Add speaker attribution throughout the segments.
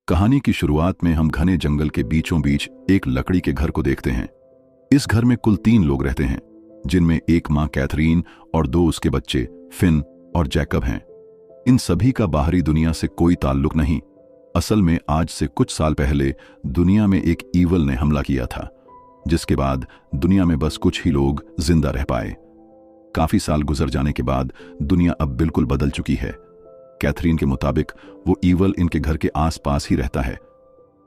Speaker 1: कहानी की शुरुआत में हम घने जंगल के बीचों बीच एक लकड़ी के घर को देखते हैं। इस घर में कुल 3 लोग रहते हैं, जिनमें एक मां कैथरीन और 2 उसके बच्चे फिन और जैकब हैं। इन सभी का बाहरी दुनिया से कोई ताल्लुक नहीं। असल में आज से कुछ साल पहले दुनिया में एक ईवल ने हमला किया था, जिसके बाद दुनिया में बस कुछ ही लोग जिंदा रह पाए। काफी साल गुजर जाने के बाद दुनिया अब बिल्कुल बदल चुकी है। कैथरीन के मुताबिक वो ईवल इनके घर के आसपास ही रहता है।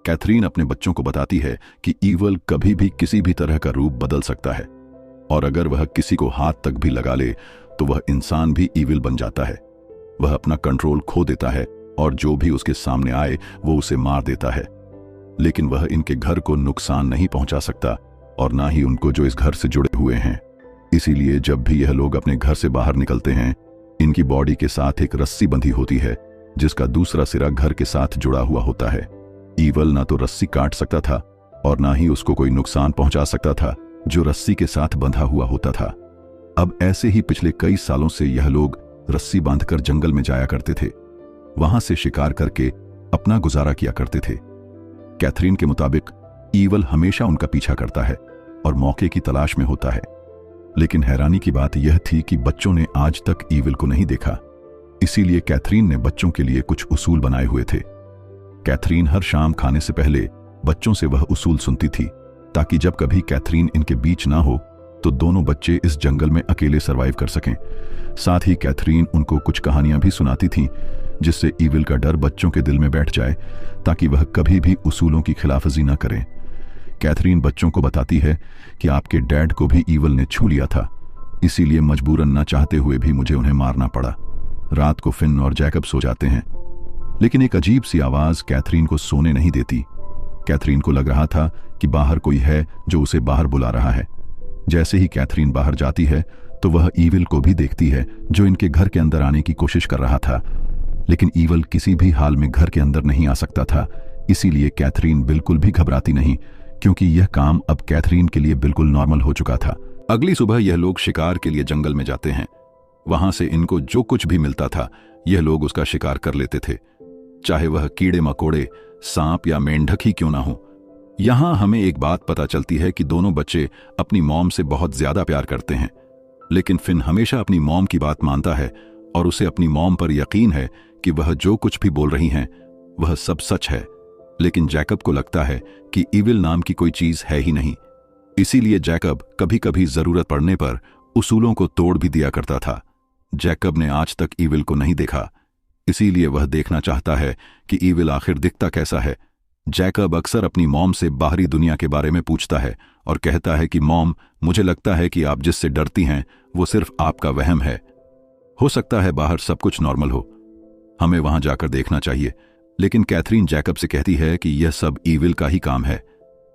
Speaker 1: कैथरीन अपने बच्चों को बताती है कि ईवल कभी भी किसी भी तरह का रूप बदल सकता है, और अगर वह किसी को हाथ तक भी लगा ले तो वह इंसान भी ईविल बन जाता है। वह अपना कंट्रोल खो देता है और जो भी उसके सामने आए वो उसे मार देता है। लेकिन वह इनके घर को नुकसान नहीं पहुंचा सकता, और ना ही उनको जो इस घर से जुड़े हुए हैं। इसीलिए जब भी यह लोग अपने घर से बाहर निकलते हैं, इनकी बॉडी के साथ एक रस्सी बंधी होती है, जिसका दूसरा सिरा घर के साथ जुड़ा हुआ होता है। ईवल ना तो रस्सी काट सकता था और ना ही उसको कोई नुकसान पहुंचा सकता था जो रस्सी के साथ बंधा हुआ होता था। अब ऐसे ही पिछले कई सालों से यह लोग रस्सी बांधकर जंगल में जाया करते थे। वहां से शिकार करके अपना गुजारा किया करते थे। कैथरीन के मुताबिक ईवल हमेशा उनका पीछा करता है और मौके की तलाश में होता है। लेकिन हैरानी की बात यह थी कि बच्चों ने आज तक ईविल को नहीं देखा। इसीलिए कैथरीन ने बच्चों के लिए कुछ उसूल बनाए हुए थे। कैथरीन हर शाम खाने से पहले बच्चों से वह उसूल सुनती थी, ताकि जब कभी कैथरीन इनके बीच ना हो तो दोनों बच्चे इस जंगल में अकेले सरवाइव कर सकें। साथ ही कैथरीन उनको कुछ कहानियां भी सुनाती थी, जिससे ईविल का डर बच्चों के दिल में बैठ जाए, ताकि वह कभी भी उसूलों की खिलाफवर्जी न करें। कैथरीन बच्चों को बताती है कि आपके डैड को भी ईवल ने छू लिया था, इसीलिए मजबूरन न चाहते हुए भी मुझे उन्हें मारना पड़ा। रात को फिन और जैकब सो जाते हैं, लेकिन एक अजीब सी आवाज कैथरीन को सोने नहीं देती। कैथरीन को लग रहा था कि बाहर कोई है जो उसे बाहर बुला रहा है। जैसे ही कैथरीन बाहर जाती है तो वह ईविल को भी देखती है, जो इनके घर के अंदर आने की कोशिश कर रहा था। लेकिन ईविल किसी भी हाल में घर के अंदर नहीं आ सकता था, इसीलिए कैथरीन बिल्कुल भी घबराती नहीं, क्योंकि यह काम अब कैथरीन के लिए बिल्कुल नॉर्मल हो चुका था। अगली सुबह यह लोग शिकार के लिए जंगल में जाते हैं। वहां से इनको जो कुछ भी मिलता था यह लोग उसका शिकार कर लेते थे, चाहे वह कीड़े मकोड़े, सांप या मेंढक ही क्यों ना हो। यहां हमें एक बात पता चलती है कि दोनों बच्चे अपनी मॉम से बहुत ज्यादा प्यार करते हैं। लेकिन फिन हमेशा अपनी मॉम की बात मानता है और उसे अपनी मॉम पर यकीन है कि वह जो कुछ भी बोल रही हैं वह सब सच है। लेकिन जैकब को लगता है कि ईविल नाम की कोई चीज है ही नहीं। इसीलिए जैकब कभी कभी जरूरत पड़ने पर उसूलों को तोड़ भी दिया करता था। जैकब ने आज तक ईविल को नहीं देखा, इसीलिए वह देखना चाहता है कि ईविल आखिर दिखता कैसा है। जैकब अक्सर अपनी मॉम से बाहरी दुनिया के बारे में पूछता है और कहता है कि मॉम, मुझे लगता है कि आप जिससे डरती हैं वो सिर्फ आपका वहम है। हो सकता है बाहर सब कुछ नॉर्मल हो, हमें वहां जाकर देखना चाहिए। लेकिन कैथरीन जैकब से कहती है कि यह सब ईविल का ही काम है।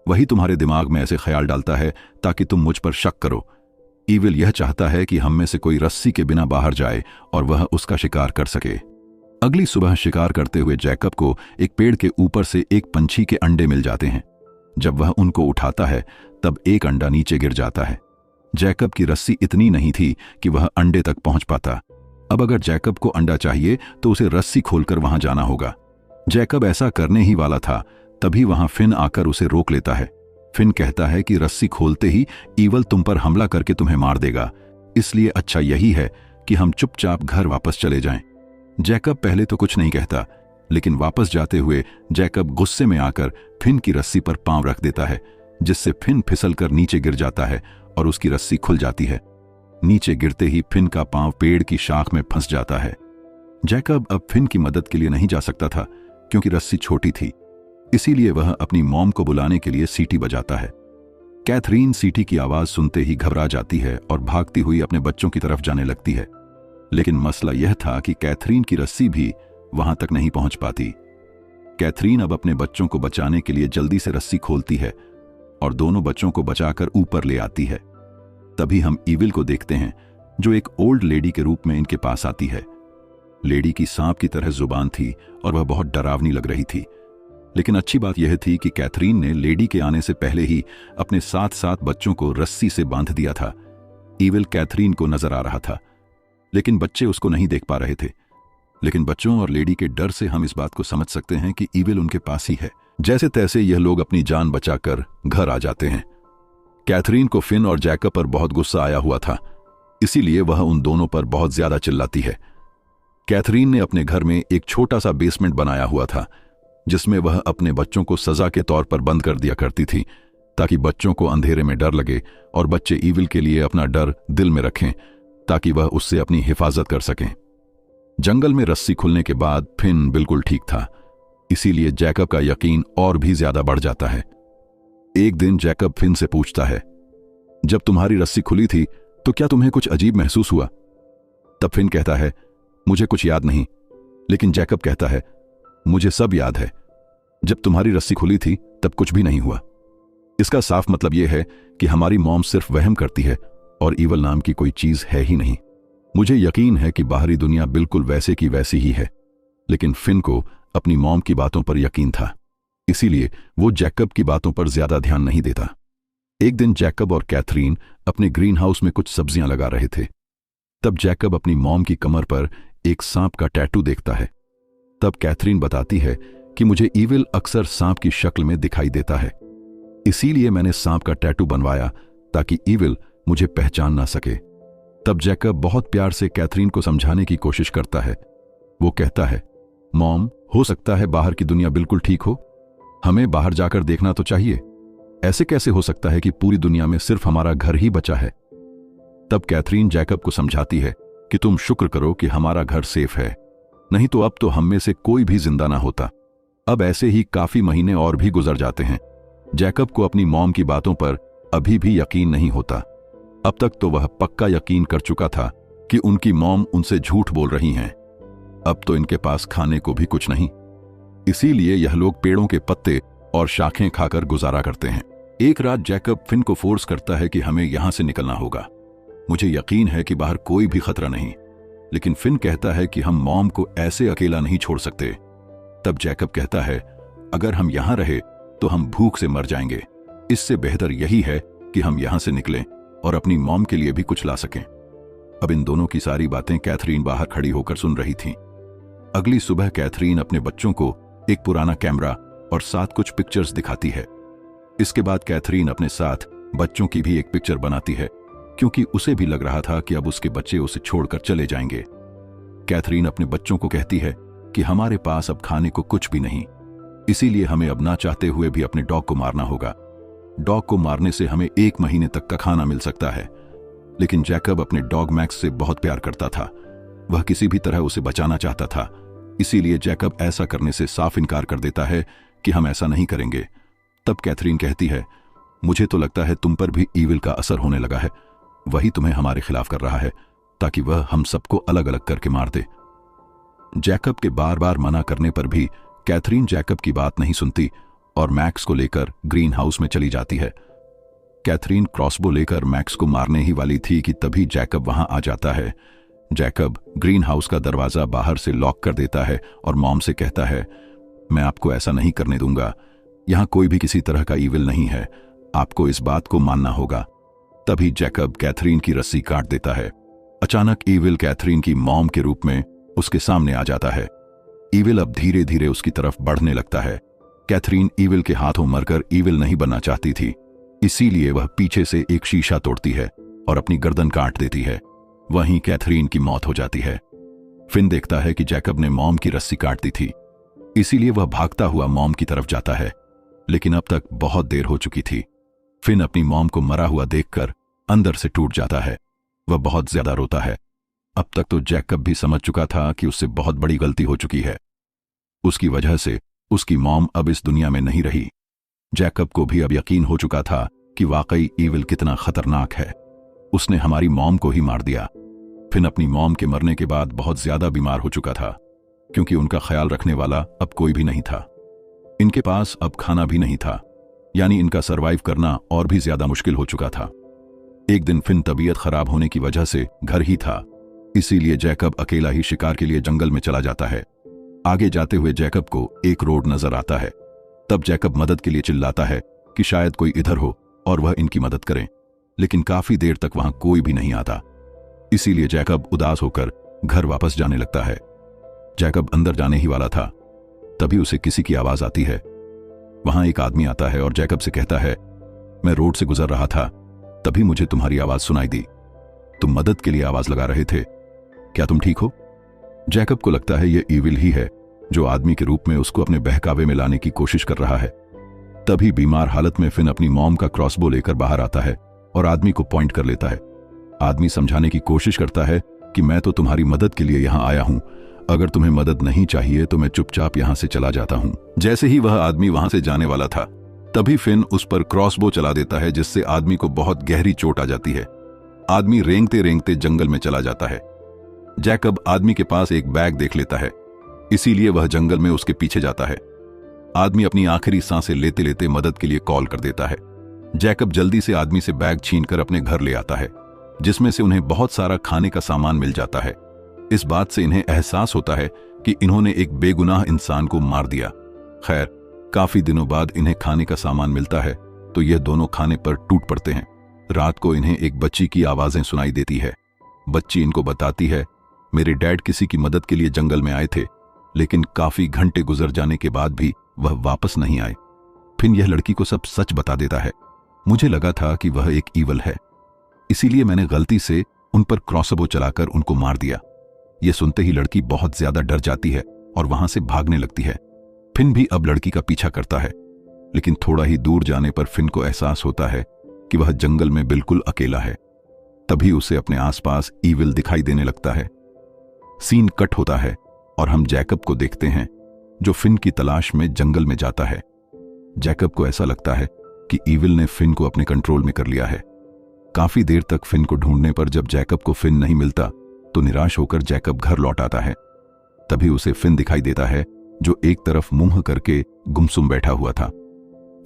Speaker 1: वही तुम्हारे दिमाग में ऐसे ख्याल डालता है ताकि तुम मुझ पर शक करो। ईविल यह चाहता है कि हम में से कोई रस्सी के बिना बाहर जाए और वह उसका शिकार कर सके। अगली सुबह शिकार करते हुए जैकब को एक पेड़ के ऊपर से एक पंछी के अंडे मिल जाते हैं। जब वह उनको उठाता है तब एक अंडा नीचे गिर जाता है। जैकब की रस्सी इतनी नहीं थी कि वह अंडे तक पहुंच पाता। अब अगर जैकब को अंडा चाहिए तो उसे रस्सी खोलकर वहां जाना होगा। जैकब ऐसा करने ही वाला था, तभी वहां फिन आकर उसे रोक लेता है। फिन कहता है कि रस्सी खोलते ही ईवल तुम पर हमला करके तुम्हें मार देगा, इसलिए अच्छा यही है कि हम चुपचाप घर वापस चले जाएं। जैकब पहले तो कुछ नहीं कहता, लेकिन वापस जाते हुए जैकब गुस्से में आकर फिन की रस्सी पर पांव रख देता है, जिससे फिन फिसलकर नीचे गिर जाता है और उसकी रस्सी खुल जाती है। नीचे गिरते ही फिन का पांव पेड़ की शाख में फंस जाता है। जैकब अब फिन की मदद के लिए नहीं जा सकता था, क्योंकि रस्सी छोटी थी। इसीलिए वह अपनी मॉम को बुलाने के लिए सीटी बजाता है। कैथरीन सीटी की आवाज सुनते ही घबरा जाती है और भागती हुई अपने बच्चों की तरफ जाने लगती है। लेकिन मसला यह था कि कैथरीन की रस्सी भी वहां तक नहीं पहुंच पाती। कैथरीन अब अपने बच्चों को बचाने के लिए जल्दी से रस्सी खोलती है और दोनों बच्चों को बचाकर ऊपर ले आती है। तभी हम ईविल को देखते हैं, जो एक ओल्ड लेडी के रूप में इनके पास आती है। लेडी की सांप की तरह जुबान थी और वह बहुत डरावनी लग रही थी। लेकिन अच्छी बात यह थी कि कैथरीन ने लेडी के आने से पहले ही अपने 7 बच्चों को रस्सी से बांध दिया था। ईविल कैथरीन को नजर आ रहा था, लेकिन बच्चे उसको नहीं देख पा रहे थे। लेकिन बच्चों और लेडी के डर से हम इस बात को समझ सकते हैं कि ईविल उनके पास ही है। जैसे तैसे यह लोग अपनी जान बचाकर घर आ जाते हैं। कैथरीन को फिन और जैकब पर बहुत गुस्सा आया हुआ था, इसीलिए वह उन दोनों पर बहुत ज्यादा चिल्लाती है। कैथरीन ने अपने घर में एक छोटा सा बेसमेंट बनाया हुआ था, जिसमें वह अपने बच्चों को सजा के तौर पर बंद कर दिया करती थी, ताकि बच्चों को अंधेरे में डर लगे और बच्चे ईविल के लिए अपना डर दिल में रखें, ताकि वह उससे अपनी हिफाजत कर सकें। जंगल में रस्सी खुलने के बाद फिन बिल्कुल ठीक था, इसीलिए जैकब का यकीन और भी ज्यादा बढ़ जाता है। एक दिन जैकब फिन से पूछता है, जब तुम्हारी रस्सी खुली थी तो क्या तुम्हें कुछ अजीब महसूस हुआ? तब फिन कहता है, मुझे कुछ याद नहीं। लेकिन जैकब कहता है, मुझे सब याद है। जब तुम्हारी रस्सी खुली थी तब कुछ भी नहीं हुआ। इसका साफ मतलब यह है कि हमारी मॉम सिर्फ वहम करती है और ईवल नाम की कोई चीज है ही नहीं। मुझे यकीन है कि बाहरी दुनिया बिल्कुल वैसे की वैसी ही है, लेकिन फिन को अपनी मॉम की बातों पर यकीन था, इसीलिए वो जैकब की बातों पर ज्यादा ध्यान नहीं देता। एक दिन जैकब और कैथरीन अपने ग्रीन हाउस में कुछ सब्जियां लगा रहे थे। तब जैकब अपनी मॉम की कमर पर एक सांप का टैटू देखता है। तब कैथरीन बताती है कि मुझे ईविल अक्सर सांप की शक्ल में दिखाई देता है, इसीलिए मैंने सांप का टैटू बनवाया ताकि ईविल मुझे पहचान ना सके। तब जैकब बहुत प्यार से कैथरीन को समझाने की कोशिश करता है। वो कहता है, मॉम, हो सकता है बाहर की दुनिया बिल्कुल ठीक हो, हमें बाहर जाकर देखना तो चाहिए। ऐसे कैसे हो सकता है कि पूरी दुनिया में सिर्फ हमारा घर ही बचा है? तब कैथरीन जैकब को समझाती है कि तुम शुक्र करो कि हमारा घर सेफ है, नहीं तो अब तो हम में से कोई भी जिंदा ना होता। अब ऐसे ही काफी महीने और भी गुजर जाते हैं। जैकब को अपनी मॉम की बातों पर अभी भी यकीन नहीं होता। अब तक तो वह पक्का यकीन कर चुका था कि उनकी मॉम उनसे झूठ बोल रही हैं। अब तो इनके पास खाने को भी कुछ नहीं, इसीलिए यह लोग पेड़ों के पत्ते और शाखें खाकर गुजारा करते हैं। एक रात जैकब फिन को फोर्स करता है कि हमें यहां से निकलना होगा। मुझे यकीन है कि बाहर कोई भी खतरा नहीं, लेकिन फिन कहता है कि हम मॉम को ऐसे अकेला नहीं छोड़ सकते। तब जैकब कहता है, अगर हम यहां रहे तो हम भूख से मर जाएंगे। इससे बेहतर यही है कि हम यहां से निकलें और अपनी मॉम के लिए भी कुछ ला सकें। अब इन दोनों की सारी बातें कैथरीन बाहर खड़ी होकर सुन रही थी। अगली सुबह कैथरीन अपने बच्चों को एक पुराना कैमरा और साथ कुछ पिक्चर्स दिखाती है। इसके बाद कैथरीन अपने साथ बच्चों की भी एक पिक्चर बनाती है, क्योंकि उसे भी लग रहा था कि अब उसके बच्चे उसे छोड़कर चले जाएंगे। कैथरीन अपने बच्चों को कहती है कि हमारे पास अब खाने को कुछ भी नहीं, इसीलिए हमें अब ना चाहते हुए भी अपने डॉग को मारना होगा। डॉग को मारने से हमें 1 महीने तक का खाना मिल सकता है। लेकिन जैकब अपने डॉग मैक्स से बहुत प्यार करता था, वह किसी भी तरह उसे बचाना चाहता था, इसीलिए जैकब ऐसा करने से साफ इनकार कर देता है कि हम ऐसा नहीं करेंगे। तब कैथरीन कहती है, मुझे तो लगता है तुम पर भी ईविल का असर होने लगा है, वही तुम्हें हमारे खिलाफ कर रहा है ताकि वह हम सबको अलग अलग करके मार दे। जैकब के बार बार मना करने पर भी कैथरीन जैकब की बात नहीं सुनती और मैक्स को लेकर ग्रीन हाउस में चली जाती है। कैथरीन क्रॉसबो लेकर मैक्स को मारने ही वाली थी कि तभी जैकब वहां आ जाता है। जैकब ग्रीन हाउस का दरवाजा बाहर से लॉक कर देता है और मॉम से कहता है, मैं आपको ऐसा नहीं करने दूंगा, यहां कोई भी किसी तरह का ईविल नहीं है, आपको इस बात को मानना होगा। तभी जैकब कैथरीन की रस्सी काट देता है। अचानक ईविल कैथरीन की मॉम के रूप में उसके सामने आ जाता है। ईविल अब धीरे धीरे उसकी तरफ बढ़ने लगता है। कैथरीन ईविल के हाथों मरकर ईविल नहीं बनना चाहती थी, इसीलिए वह पीछे से एक शीशा तोड़ती है और अपनी गर्दन काट देती है। वहीं कैथरीन की मौत हो जाती है। फिन देखता है कि जैकब ने मॉम की रस्सी काट दी थी, इसीलिए वह भागता हुआ मॉम की तरफ जाता है, लेकिन अब तक बहुत देर हो चुकी थी। फिन अपनी मॉम को मरा हुआ देखकर अंदर से टूट जाता है। वह बहुत ज्यादा रोता है। अब तक तो जैकब भी समझ चुका था कि उससे बहुत बड़ी गलती हो चुकी है। उसकी वजह से उसकी मॉम अब इस दुनिया में नहीं रही। जैकब को भी अब यकीन हो चुका था कि वाकई ईविल कितना खतरनाक है। उसने हमारी मॉम को ही मार दिया। फिन अपनी मॉम के मरने के बाद बहुत ज्यादा बीमार हो चुका था, क्योंकि उनका ख्याल रखने वाला अब कोई भी नहीं था। इनके पास अब खाना भी नहीं था, यानी इनका सरवाइव करना और भी ज्यादा मुश्किल हो चुका था। एक दिन फिन तबीयत खराब होने की वजह से घर ही था, इसीलिए जैकब अकेला ही शिकार के लिए जंगल में चला जाता है। आगे जाते हुए जैकब को एक रोड नजर आता है। तब जैकब मदद के लिए चिल्लाता है कि शायद कोई इधर हो और वह इनकी मदद करे, लेकिन काफी देर तक वहां कोई भी नहीं आता। इसीलिए जैकब उदास होकर घर वापस जाने लगता है। जैकब अंदर जाने ही वाला था, तभी उसे किसी की आवाज आती है। वहां एक आदमी आता है और जैकब से कहता है, मैं रोड से गुजर रहा था, तभी मुझे तुम्हारी आवाज सुनाई दी। तुम मदद के लिए आवाज लगा रहे थे, क्या तुम ठीक हो? जैकब को लगता है यह ईविल ही है जो आदमी के रूप में उसको अपने बहकावे में लाने की कोशिश कर रहा है। तभी बीमार हालत में फिन अपनी मॉम का क्रॉसबो लेकर बाहर आता है और आदमी को पॉइंट कर लेता है। आदमी समझाने की कोशिश करता है कि मैं तो तुम्हारी मदद के लिए यहां आया हूं, अगर तुम्हें मदद नहीं चाहिए तो मैं चुपचाप यहां से चला जाता हूं। जैसे ही वह आदमी वहां से जाने वाला था, तभी फिन उस पर क्रॉसबो चला देता है, जिससे आदमी को बहुत गहरी चोट आ जाती है। आदमी रेंगते रेंगते जंगल में चला जाता है। जैकब आदमी के पास एक बैग देख लेता है, इसीलिए वह जंगल में उसके पीछे जाता है। आदमी अपनी आखिरी सांसें लेते लेते मदद के लिए कॉल कर देता है। जैकब जल्दी से आदमी से बैग छीनकर अपने घर ले आता है, जिसमें से उन्हें बहुत सारा खाने का सामान मिल जाता है। इस बात से इन्हें एहसास होता है कि इन्होंने एक बेगुनाह इंसान को मार दिया। खैर, काफी दिनों बाद इन्हें खाने का सामान मिलता है, तो यह दोनों खाने पर टूट पड़ते हैं। रात को इन्हें एक बच्ची की आवाजें सुनाई देती है। बच्ची इनको बताती है, मेरे डैड किसी की मदद के लिए जंगल में आए थे, लेकिन काफी घंटे गुजर जाने के बाद भी वह वापस नहीं आए। फिर यह लड़की को सब सच बता देता है। मुझे लगा था कि वह एक ईवल है, इसीलिए मैंने गलती से उन पर क्रॉसबो चलाकर उनको मार दिया। यह सुनते ही लड़की बहुत ज्यादा डर जाती है और वहां से भागने लगती है। फिन भी अब लड़की का पीछा करता है, लेकिन थोड़ा ही दूर जाने पर फिन को एहसास होता है कि वह जंगल में बिल्कुल अकेला है। तभी उसे अपने आसपास ईविल दिखाई देने लगता है। सीन कट होता है और हम जैकब को देखते हैं, जो फिन की तलाश में जंगल में जाता है। जैकब को ऐसा लगता है कि ईविल ने फिन को अपने कंट्रोल में कर लिया है। काफी देर तक फिन को ढूंढने पर जब जैकब को फिन नहीं मिलता, तो निराश होकर जैकब घर लौट आता है। तभी उसे फिन दिखाई देता है, जो एक तरफ मुंह करके गुमसुम बैठा हुआ था।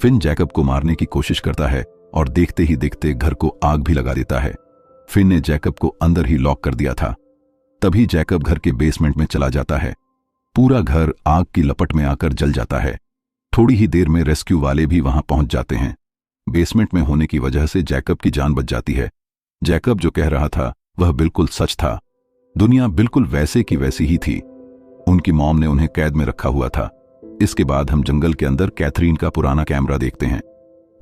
Speaker 1: फिन जैकब को मारने की कोशिश करता है और देखते ही देखते घर को आग भी लगा देता है। फिन ने जैकब को अंदर ही लॉक कर दिया था। तभी जैकब घर के बेसमेंट में चला जाता है। पूरा घर आग की लपट में आकर जल जाता है। थोड़ी ही देर में रेस्क्यू वाले भी वहां पहुंच जाते हैं। बेसमेंट में होने की वजह से जैकब की जान बच जाती है। जैकब जो कह रहा था वह बिल्कुल सच था। दुनिया बिल्कुल वैसे की वैसी ही थी। उनकी मॉम ने उन्हें कैद में रखा हुआ था। इसके बाद हम जंगल के अंदर कैथरीन का पुराना कैमरा देखते हैं,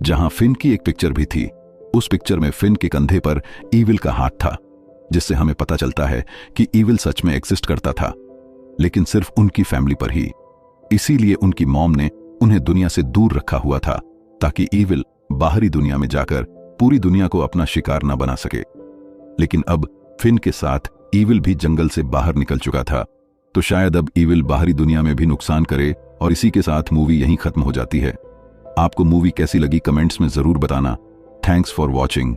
Speaker 1: जहां फिन की एक पिक्चर भी थी। उस पिक्चर में फिन के कंधे पर ईविल का हाथ था, जिससे हमें पता चलता है कि ईविल सच में एग्जिस्ट करता था, लेकिन सिर्फ उनकी फैमिली पर ही। इसीलिए उनकी मॉम ने उन्हें दुनिया से दूर रखा हुआ था, ताकि ईविल बाहरी दुनिया में जाकर पूरी दुनिया को अपना शिकार न बना सके। लेकिन अब फिन के साथ ईविल भी जंगल से बाहर निकल चुका था, तो शायद अब ईविल बाहरी दुनिया में भी नुकसान करे, और इसी के साथ मूवी यहीं खत्म हो जाती है। आपको मूवी कैसी लगी कमेंट्स में जरूर बताना। Thanks for watching.